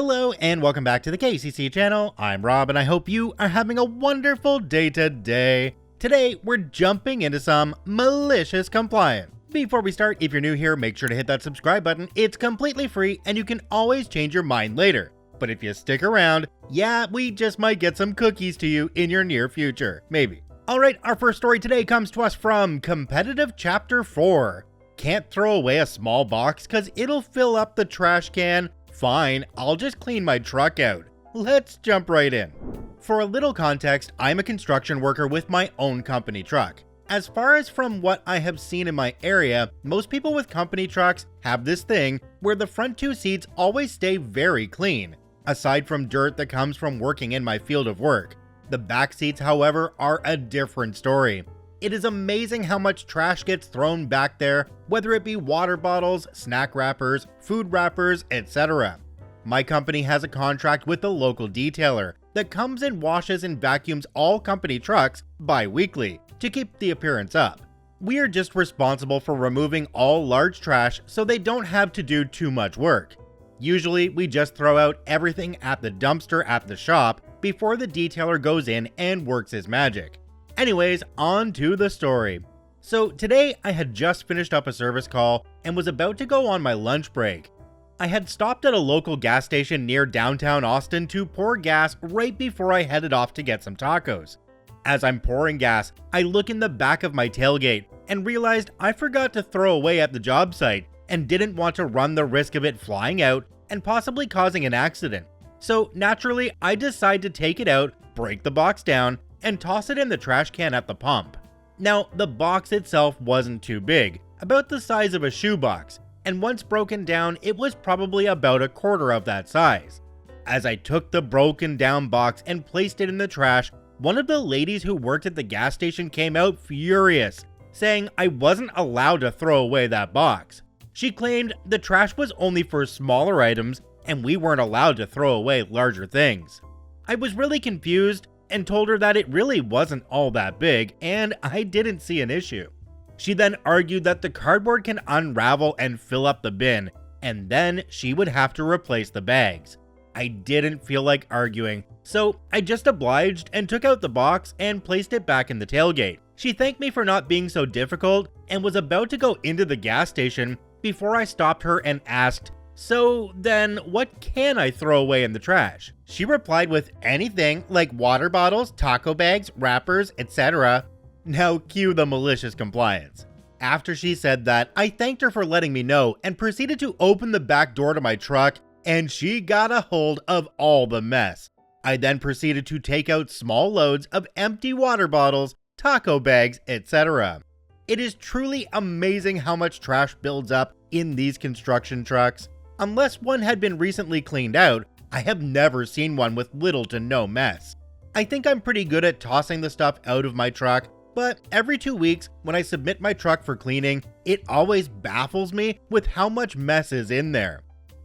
Hello and welcome back to the KCC channel. I'm Rob and I hope you are having a wonderful day today. Today, we're jumping into some malicious compliance. Before we start, if you're new here, make sure to hit that subscribe button. It's completely free and you can always change your mind later. But if you stick around, yeah, we just might get some cookies to you in your near future. Maybe. Alright, our first story today comes to us from Competitive Chapter 4. Can't throw away a small box cause it'll fill up the trash can. Fine, I'll just clean my truck out. Let's jump right in. For a little context, I'm a construction worker with my own company truck. As far as from what I have seen in my area, most people with company trucks have this thing where the front two seats always stay very clean, aside from dirt that comes from working in my field of work. The back seats, however, are a different story. It is amazing how much trash gets thrown back there, whether it be water bottles, snack wrappers, food wrappers, etc. My company has a contract with the local detailer that comes and washes and vacuums all company trucks bi-weekly to keep the appearance up. We are just responsible for removing all large trash so they don't have to do too much work. Usually, we just throw out everything at the dumpster at the shop before the detailer goes in and works his magic. Anyways, on to the story. So today I had just finished up a service call and was about to go on my lunch break. I had stopped at a local gas station near downtown Austin to pour gas right before I headed off to get some tacos. As I'm pouring gas, I look in the back of my tailgate and realized I forgot to throw away at the job site and didn't want to run the risk of it flying out and possibly causing an accident. So naturally, I decide to take it out, break the box down, and toss it in the trash can at the pump. Now, the box itself wasn't too big, about the size of a shoebox, and once broken down, it was probably about a quarter of that size. As I took the broken down box and placed it in the trash, one of the ladies who worked at the gas station came out furious, saying I wasn't allowed to throw away that box. She claimed the trash was only for smaller items and we weren't allowed to throw away larger things. I was really confused and told her that it really wasn't all that big and I didn't see an issue. She then argued that the cardboard can unravel and fill up the bin, and then she would have to replace the bags. I didn't feel like arguing, so I just obliged and took out the box and placed it back in the tailgate. She thanked me for not being so difficult and was about to go into the gas station before I stopped her and asked, "So then what can I throw away in the trash?" She replied with anything like water bottles, taco bags, wrappers, etc. Now cue the malicious compliance. After she said that, I thanked her for letting me know and proceeded to open the back door to my truck, and she got a hold of all the mess. I then proceeded to take out small loads of empty water bottles, taco bags, etc. It is truly amazing how much trash builds up in these construction trucks. Unless one had been recently cleaned out, I have never seen one with little to no mess. I think I'm pretty good at tossing the stuff out of my truck, but every 2 weeks when I submit my truck for cleaning, it always baffles me with how much mess is in there.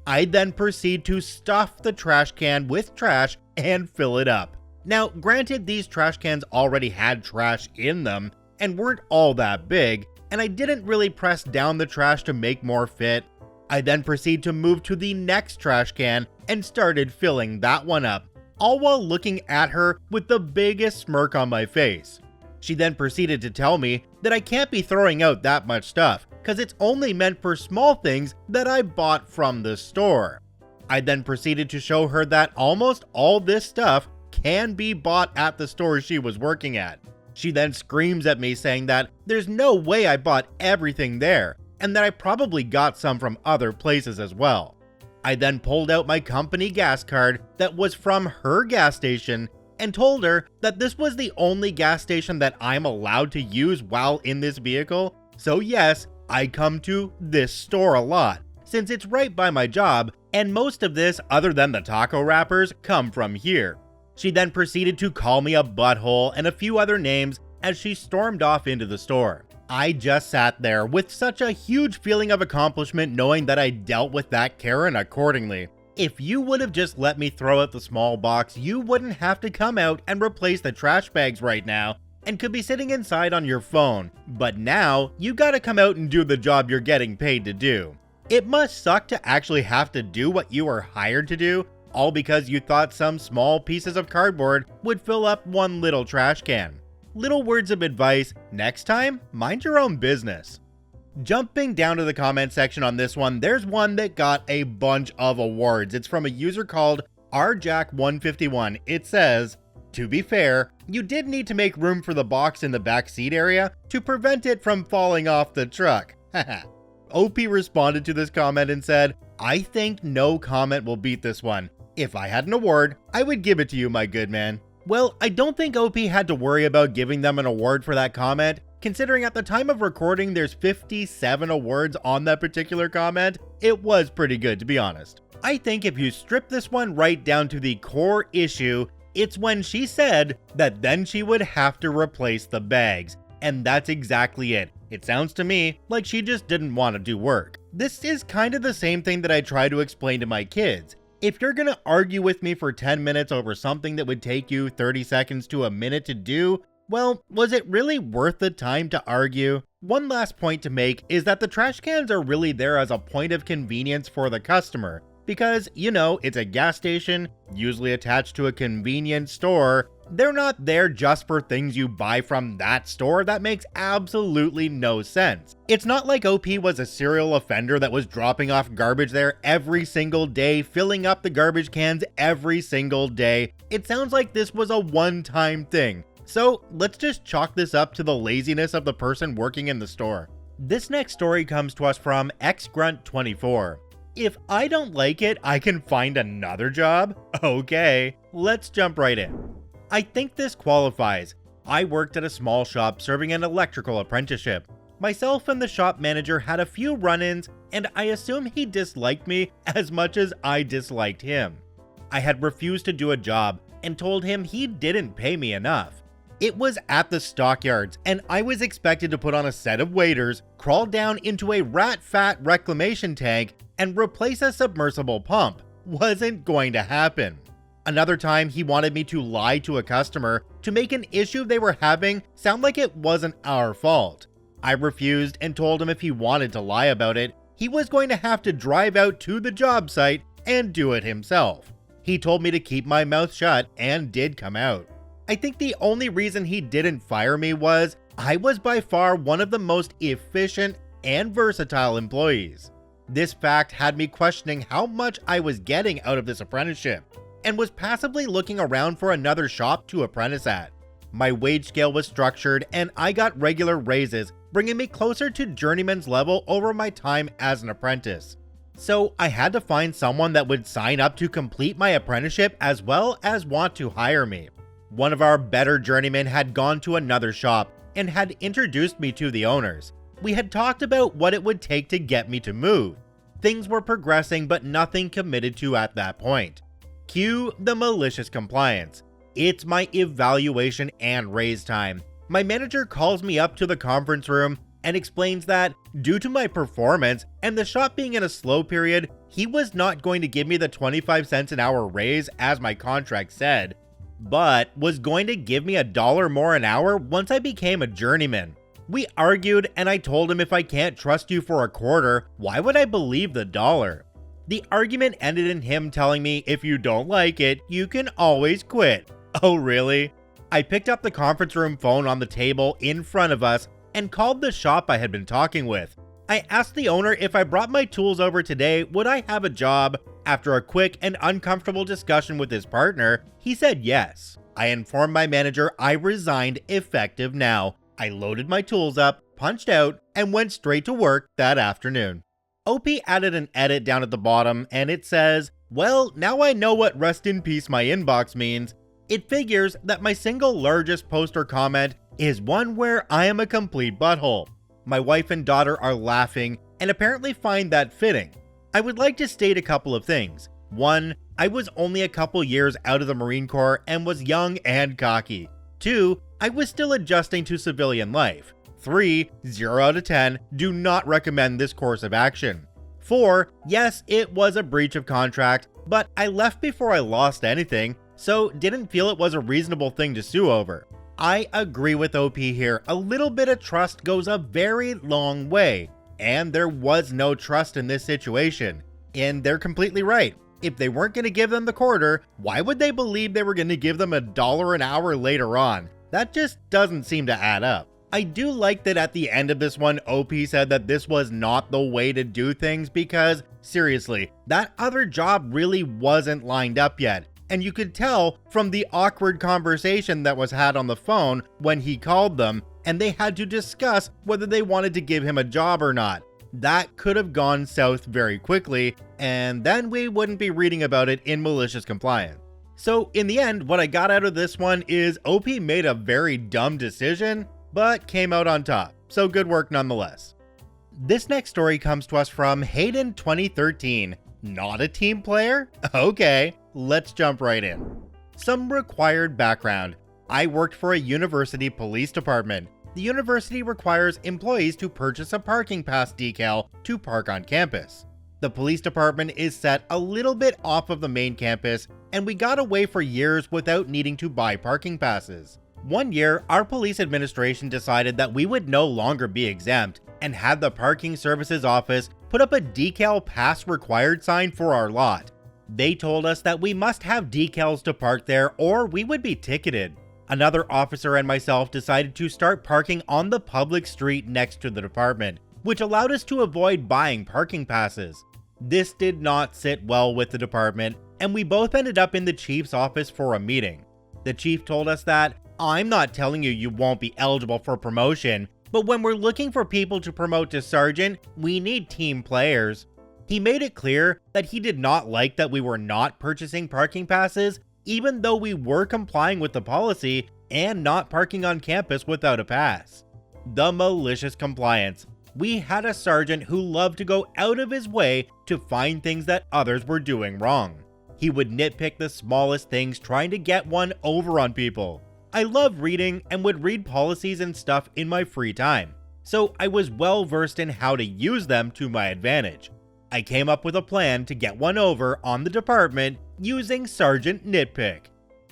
I then proceed to stuff the trash can with trash and fill it up. Now, granted, these trash cans already had trash in them and weren't all that big, and I didn't really press down the trash to make more fit. I then proceed to move to the next trash can and started filling that one up, all while looking at her with the biggest smirk on my face. She then proceeded to tell me that I can't be throwing out that much stuff because it's only meant for small things that I bought from the store. I then proceeded to show her that almost all this stuff can be bought at the store she was working at. She then screams at me saying that there's no way I bought everything there and that I probably got some from other places as well. I then pulled out my company gas card that was from her gas station and told her that this was the only gas station that I'm allowed to use while in this vehicle. So yes, I come to this store a lot since it's right by my job and most of this, other than the taco wrappers, come from here. She then proceeded to call me a butthole and a few other names as she stormed off into the store. I just sat there with such a huge feeling of accomplishment knowing that I dealt with that Karen accordingly. If you would have just let me throw out the small box, you wouldn't have to come out and replace the trash bags right now and could be sitting inside on your phone. But now, you gotta come out and do the job you're getting paid to do. It must suck to actually have to do what you are hired to do, all because you thought some small pieces of cardboard would fill up one little trash can. Little words of advice, next time, mind your own business. Jumping down to the comment section on this one, there's one that got a bunch of awards. It's from a user called rjack151. It says, "To be fair, you did need to make room for the box in the back seat area to prevent it from falling off the truck." OP responded to this comment and said, "I think no comment will beat this one. If I had an award, I would give it to you, my good man." Well, I don't think OP had to worry about giving them an award for that comment, considering at the time of recording there's 57 awards on that particular comment. It was pretty good, to be honest. I think if you strip this one right down to the core issue, it's when she said that then she would have to replace the bags. And that's exactly it. It sounds to me like she just didn't want to do work. This is kind of the same thing that I try to explain to my kids. If you're gonna argue with me for 10 minutes over something that would take you 30 seconds to a minute to do, well, was it really worth the time to argue? One last point to make is that the trash cans are really there as a point of convenience for the customer. Because, you know, it's a gas station, usually attached to a convenience store. They're not there just for things you buy from that store. That makes absolutely no sense. It's not like OP was a serial offender that was dropping off garbage there every single day, filling up the garbage cans every single day. It sounds like this was a one-time thing. So let's just chalk this up to the laziness of the person working in the store. This next story comes to us from xgrunt24. "If I don't like it, I can find another job?" Okay, let's jump right in. I think this qualifies. I worked at a small shop serving an electrical apprenticeship. Myself and the shop manager had a few run-ins, and I assume he disliked me as much as I disliked him. I had refused to do a job and told him he didn't pay me enough. It was at the stockyards, and I was expected to put on a set of waders, crawl down into a rat-fat reclamation tank, and replace a submersible pump. Wasn't going to happen. Another time, he wanted me to lie to a customer to make an issue they were having sound like it wasn't our fault. I refused and told him if he wanted to lie about it, he was going to have to drive out to the job site and do it himself. He told me to keep my mouth shut and did come out. I think the only reason he didn't fire me was I was by far one of the most efficient and versatile employees. This fact had me questioning how much I was getting out of this apprenticeship, and was passively looking around for another shop to apprentice at. My wage scale was structured and I got regular raises, bringing me closer to journeyman's level over my time as an apprentice. So I had to find someone that would sign up to complete my apprenticeship as well as want to hire me. One of our better journeymen had gone to another shop and had introduced me to the owners. We had talked about what it would take to get me to move. Things were progressing, but nothing committed to at that point. Cue the malicious compliance. It's my evaluation and raise time. My manager calls me up to the conference room and explains that due to my performance and the shop being in a slow period, he was not going to give me the 25 cents an hour raise as my contract said, but was going to give me $1 more an hour once I became a journeyman. We argued and I told him if I can't trust you for a quarter, why would I believe the dollar? The argument ended in him telling me if you don't like it, you can always quit. Oh really? I picked up the conference room phone on the table in front of us and called the shop I had been talking with. I asked the owner if I brought my tools over today, would I have a job? After a quick and uncomfortable discussion with his partner, he said yes. I informed my manager I resigned effective now. I loaded my tools up, punched out, and went straight to work that afternoon. OP added an edit down at the bottom, and it says, well, now I know what rest in peace my inbox means. It figures that my single largest post or comment is one where I am a complete butthole. My wife and daughter are laughing and apparently find that fitting. I would like to state a couple of things. 1, I was only a couple years out of the Marine Corps and was young and cocky. 2, I was still adjusting to civilian life. 3, 0 out of 10, do not recommend this course of action. 4, yes, it was a breach of contract, but I left before I lost anything, so didn't feel it was a reasonable thing to sue over. I agree with OP here, a little bit of trust goes a very long way, and there was no trust in this situation. And they're completely right. If they weren't going to give them the quarter, why would they believe they were going to give them $1 an hour later on? That just doesn't seem to add up. I do like that at the end of this one, OP said that this was not the way to do things because, seriously, that other job really wasn't lined up yet. And you could tell from the awkward conversation that was had on the phone when he called them, and they had to discuss whether they wanted to give him a job or not. That could have gone south very quickly, and then we wouldn't be reading about it in Malicious Compliance. So in the end, what I got out of this one is OP made a very dumb decision, but came out on top. So good work nonetheless. This next story comes to us from Hayden 2013. Not a team player? Okay, let's jump right in. Some required background. I worked for a university police department. The university requires employees to purchase a parking pass decal to park on campus. The police department is set a little bit off of the main campus, and we got away for years without needing to buy parking passes. One year, our police administration decided that we would no longer be exempt and had the parking services office put up a decal pass required sign for our lot. They told us that we must have decals to park there or we would be ticketed. Another officer and myself decided to start parking on the public street next to the department, which allowed us to avoid buying parking passes. This did not sit well with the department, and we both ended up in the chief's office for a meeting. The chief told us that, "I'm not telling you you won't be eligible for promotion, but when we're looking for people to promote to sergeant, we need team players." He made it clear that he did not like that we were not purchasing parking passes, even though we were complying with the policy and not parking on campus without a pass. The malicious compliance. We had a sergeant who loved to go out of his way to find things that others were doing wrong. He would nitpick the smallest things trying to get one over on people. I love reading and would read policies and stuff in my free time, so I was well versed in how to use them to my advantage. I came up with a plan to get one over on the department using Sergeant Nitpick.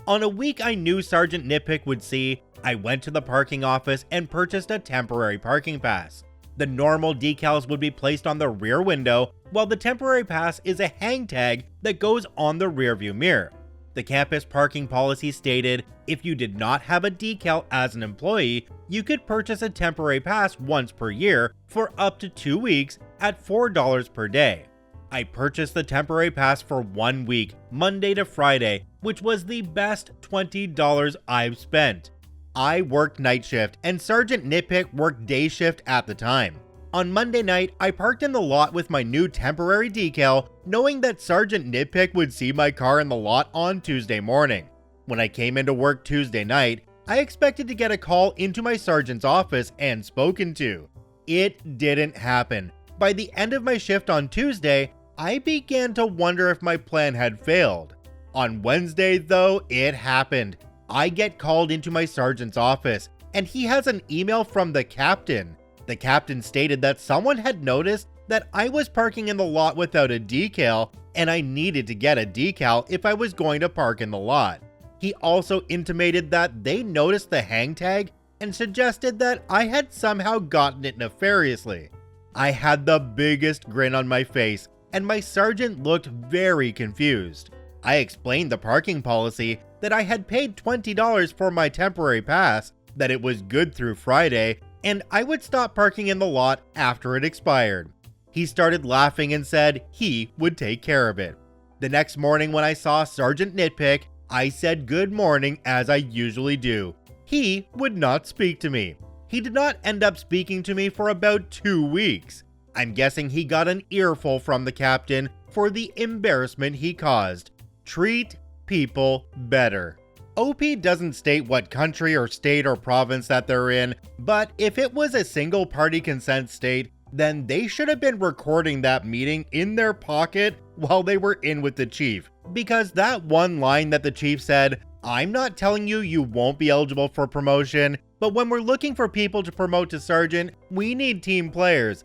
On a week I knew Sergeant Nitpick would see, I went to the parking office and purchased a temporary parking pass. The normal decals would be placed on the rear window, while the temporary pass is a hang tag that goes on the rearview mirror. The campus parking policy stated if you did not have a decal as an employee, you could purchase a temporary pass once per year for up to 2 weeks at $4 per day. I purchased the temporary pass for 1 week, Monday to Friday, which was the best $20 I've spent. I worked night shift and Sergeant Nitpick worked day shift at the time. On Monday night, I parked in the lot with my new temporary decal, knowing that Sergeant Nitpick would see my car in the lot on Tuesday morning. When I came into work Tuesday night, I expected to get a call into my sergeant's office and spoken to. It didn't happen. By the end of my shift on Tuesday, I began to wonder if my plan had failed. On Wednesday, though, it happened. I get called into my sergeant's office, and he has an email from the captain. The captain stated that someone had noticed that I was parking in the lot without a decal, and I needed to get a decal if I was going to park in the lot. He also intimated that they noticed the hang tag and suggested that I had somehow gotten it nefariously. I had the biggest grin on my face, and my sergeant looked very confused. I explained the parking policy, that I had paid $20 for my temporary pass, that it was good through Friday, and I would stop parking in the lot after it expired. He started laughing and said he would take care of it. The next morning when I saw Sergeant Nitpick, I said good morning as I usually do. He would not speak to me. He did not end up speaking to me for about 2 weeks. I'm guessing he got an earful from the captain for the embarrassment he caused. Treat people better. OP doesn't state what country or state or province that they're in, but if it was a single party consent state, then they should have been recording that meeting in their pocket while they were in with the chief. Because that one line that the chief said, "I'm not telling you you won't be eligible for promotion, but when we're looking for people to promote to sergeant, we need team players."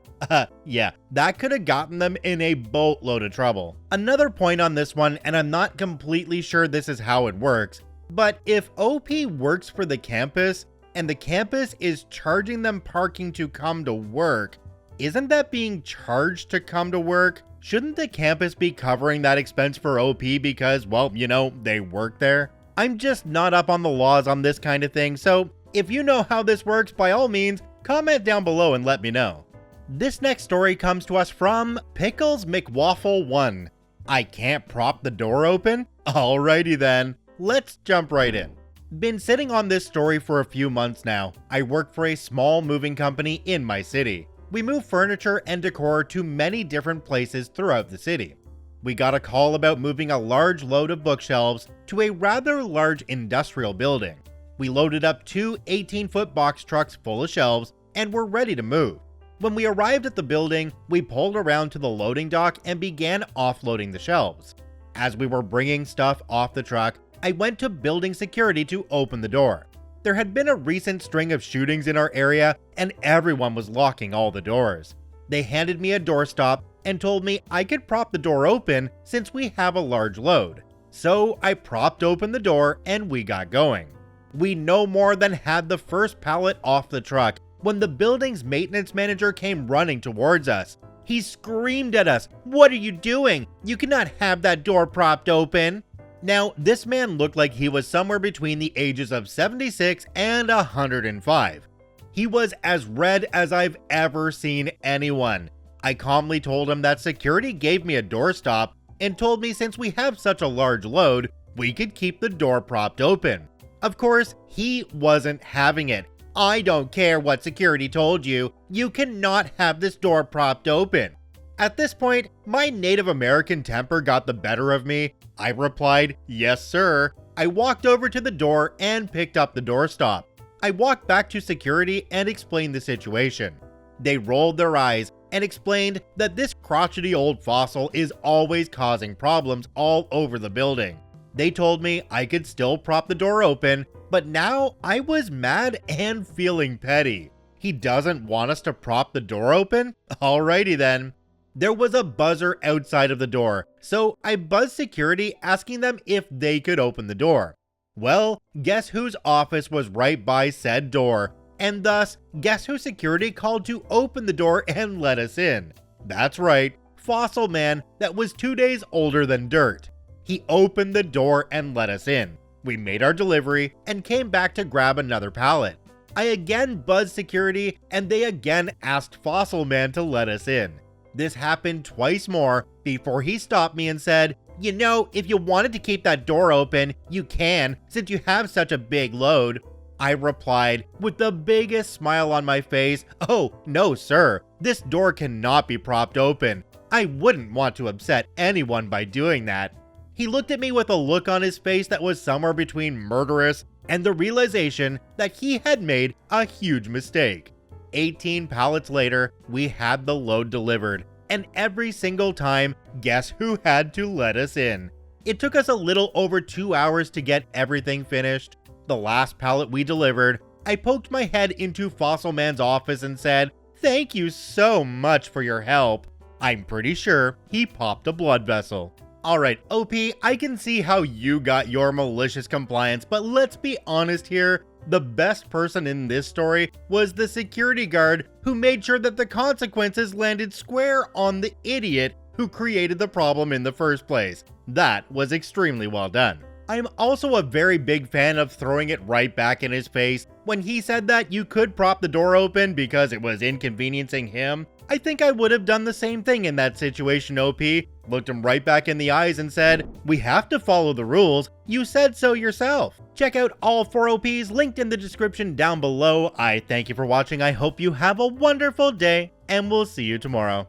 Yeah, that could have gotten them in a boatload of trouble. Another point on this one, and I'm not completely sure this is how it works, but if OP works for the campus, and the campus is charging them parking to come to work, isn't that being charged to come to work? Shouldn't the campus be covering that expense for OP because, well, they work there? I'm just not up on the laws on this kind of thing, so if you know how this works, by all means, comment down below and let me know. This next story comes to us from Pickles McWaffle 1. I can't prop the door open? Alrighty then, let's jump right in. Been sitting on this story for a few months now. I work for a small moving company in my city. We move furniture and decor to many different places throughout the city. We got a call about moving a large load of bookshelves to a rather large industrial building. We loaded up two 18-foot box trucks full of shelves and were ready to move. When we arrived at the building, we pulled around to the loading dock and began offloading the shelves. As we were bringing stuff off the truck, I went to building security to open the door. There had been a recent string of shootings in our area and everyone was locking all the doors. They handed me a doorstop and told me I could prop the door open since we have a large load. So I propped open the door and we got going. We no more than had the first pallet off the truck when the building's maintenance manager came running towards us. He screamed at us, "What are you doing? You cannot have that door propped open." Now, this man looked like he was somewhere between the ages of 76 and 105. He was as red as I've ever seen anyone. I calmly told him that security gave me a doorstop and told me since we have such a large load, we could keep the door propped open. Of course, he wasn't having it. "I don't care what security told you. You cannot have this door propped open." At this point, my Native American temper got the better of me. I replied, "Yes, sir." I walked over to the door and picked up the doorstop. I walked back to security and explained the situation. They rolled their eyes and explained that this crotchety old fossil is always causing problems all over the building. They told me I could still prop the door open, but now I was mad and feeling petty. He doesn't want us to prop the door open? Alrighty then. There was a buzzer outside of the door, so I buzzed security asking them if they could open the door. Well, guess whose office was right by said door, and thus, guess who security called to open the door and let us in? That's right, Fossil Man that was 2 days older than dirt. He opened the door and let us in. We made our delivery and came back to grab another pallet. I again buzzed security and they again asked Fossil Man to let us in. This happened twice more before he stopped me and said, "If you wanted to keep that door open, you can, since you have such a big load." I replied with the biggest smile on my face, "Oh, no sir, this door cannot be propped open. I wouldn't want to upset anyone by doing that." He looked at me with a look on his face that was somewhere between murderous and the realization that he had made a huge mistake. 18 pallets later, we had the load delivered, and every single time, guess who had to let us in? It took us a little over 2 hours to get everything finished. The last pallet we delivered, I poked my head into Fossil Man's office and said, "Thank you so much for your help." I'm pretty sure he popped a blood vessel. Alright, OP, I can see how you got your malicious compliance, but let's be honest here. The best person in this story was the security guard who made sure that the consequences landed square on the idiot who created the problem in the first place. That was extremely well done. I'm also a very big fan of throwing it right back in his face. When he said that you could prop the door open because it was inconveniencing him, I think I would have done the same thing in that situation, OP. Looked him right back in the eyes and said, "We have to follow the rules. You said so yourself." Check out all 4 OPs linked in the description down below. I thank you for watching. I hope you have a wonderful day, and we'll see you tomorrow.